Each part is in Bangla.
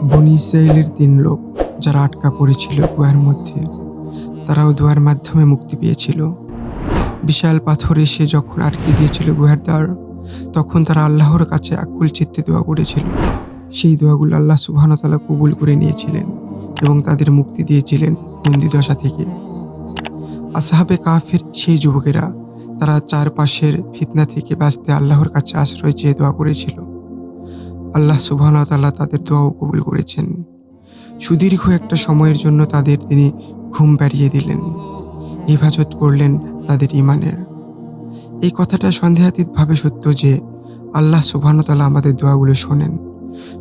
বনী ইসরাইলের ৩ লোক যারা আটকা পড়েছিল গুহার মধ্যে, তারাও দোয়ার মাধ্যমে মুক্তি পেয়েছিল। বিশাল পাথর এসে যখন আটকে দিয়েছিল গুহার দ্বার, তখন তারা আল্লাহর কাছে আকুল চিত্তে দোয়া করেছিল। সেই দোয়াগুলো আল্লাহ সুবহানাহু ওয়া তাআলা কবুল করে নিয়েছিলেন এবং তাদের মুক্তি দিয়েছিলেন বন্দিদশা থেকে। আসহাবে কাহফের সেই যুবকেরা, তারা চারপাশের ফিতনা থেকে বাঁচতে আল্লাহর কাছে আশ্রয় চেয়ে দোয়া করেছিল। আল্লাহ সুবহানাহু ওয়া তাআলা তাদের দোয়াও কবুল করেছেন। সুদীর্ঘ একটা সময়ের জন্য তাদের তিনি ঘুম পাড়িয়ে দিলেন, হেফাজত করলেন তাদের ঈমানের। এই কথাটা সন্দেহাতীতভাবে সত্য যে আল্লাহ সুবহানাহু ওয়া তাআলা আমাদের দোয়াগুলো শোনেন।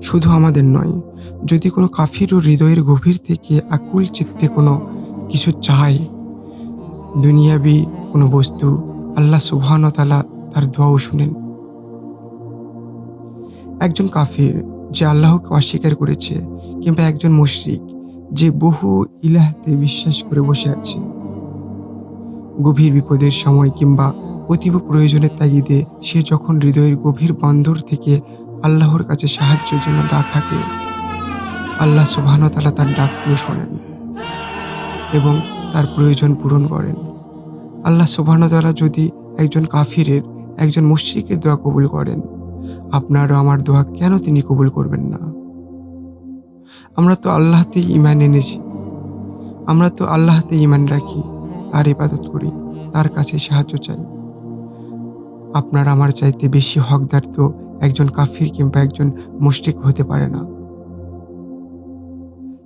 শুধু আমাদের নয়, যদি কোনো কাফিরও হৃদয়ের গভীর থেকে আকুল চিত্তে কোনো কিছু চায়, দুনিয়াবি কোনো বস্তু, আল্লাহ সুবহানাহু ওয়া তাআলা তার দোয়াও শুনেন। একজন কাফির যে আল্লাহকে অস্বীকার করেছে, কিংবা একজন মুশরিক যে বহু ইলাহতে বিশ্বাস করে বসে আছে, গভীর বিপদের সময় কিংবা অতীব প্রয়োজনের তাগিদে সে যখন হৃদয়ের গভীর বন্দর থেকে আল্লাহর কাছে সাহায্যের জন্য ডাক হাঁকে, আল্লাহ সুবহানাহু ওয়া তাআলা তার ডাকটিও শোনেন এবং তার প্রয়োজন পূরণ করেন। আল্লাহ সুবহানাহু ওয়া তাআলা যদি একজন কাফিরের, একজন মুশরিকের দোয়া কবুল করেন, আপনার ও আমার দোয়া কেন তিনি কবুল করবেন না? আমরা তো আল্লাহতেই ঈমান এনেছি, আমরা তো আল্লাহতে ঈমান রাখি, তার ইবাদত করি, তার কাছে সাহায্য চাই। আপনার আমার চাইতে বেশি হকদার তো একজন কাফির কিংবা একজন মুশরিক হতে পারে না।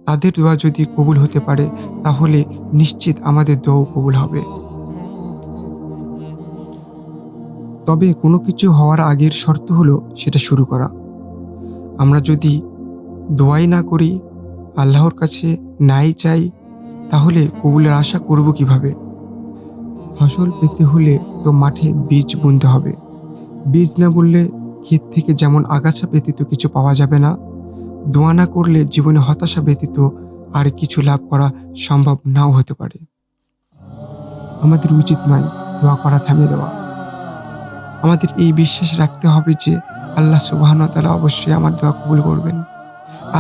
তাদের দোয়া যদি কবুল হতে পারে, তাহলে নিশ্চিত আমাদের দোয়াও কবুল হবে। তবে কোনো কিছু হওয়ার আগের শর্ত হলো সেটা শুরু করা। আমরা যদি দোয়াই না করি, আল্লাহর কাছে নাই চাই, তাহলে কবুলের আশা করব কিভাবে? ফসল পেতে হলে তো মাঠে বীজ বুনতে হবে। বীজ না বুনলে ক্ষেত থেকে যেমন আগাছা ব্যতীত কিছু পাওয়া যাবে না, দোয়া না করলে জীবনে হতাশা ব্যতীত আর কিছু লাভ করা সম্ভব নাও হতে পারে। আমাদের উচিত নয় দোয়া করা থামিয়ে দেওয়া। আমাদের এই বিশ্বাস রাখতে হবে যে আল্লাহ সুবহানাহু ওয়া তাআলা অবশ্যই আমার দোয়া কবুল করবেন।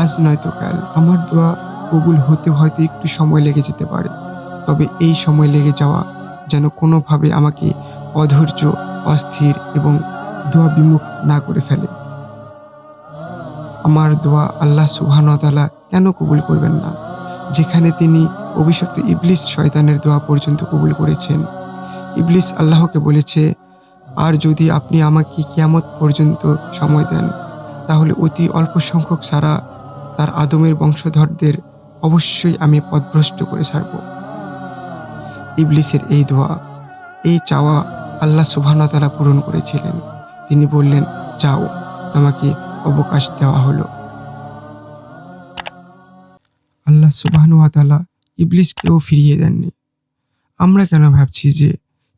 আজ নয়তো কাল আমার দোয়া কবুল হতে হয়তো একটু সময় লেগে যেতে পারে, তবে এই সময় লেগে যাওয়া যেন কোনোভাবে আমাকে অধৈর্য, অস্থির এবং দোয়া বিমুখ না করে ফেলে। আমার দোয়া আল্লাহ সুবহানাহু ওয়া তাআলা কেন কবুল করবেন না, যেখানে তিনি অভিশপ্ত ইবলিস শয়তানের দোয়া পর্যন্ত কবুল করেছেন। ইবলিস আল্লাহকে বলেছে, আর যদি আপনি আমাকে কিয়ামত পর্যন্ত সময় দেন, তাহলে অতি অল্প সংখ্যক ছাড়া তার আদমের বংশধরদের অবশ্যই আমি পথভ্রষ্ট করে ছাড়ব। ইবলিসের এই দোয়া, এই চাওয়া আল্লাহ সুবহানাহু ওয়া তাআলা পূরণ করেছিলেন। তিনি বললেন, যাও, তোমাকে অবকাশ দেওয়া হলো। আল্লাহ সুবহানাহু ওয়া তাআলা ইবলিসকেও ফিরিয়ে দেননি। আমরা কেন ভাবছি যে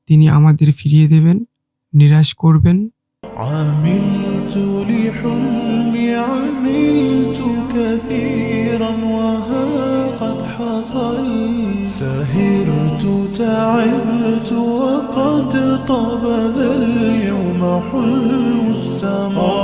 তিনি আমাদের ফিরিয়ে দেবেন, নিরাশ করবেন? عملت لحلمي عملت كثيرا وها قد حصل سهرت تعبت وقد طاب ذا اليوم حلم السماء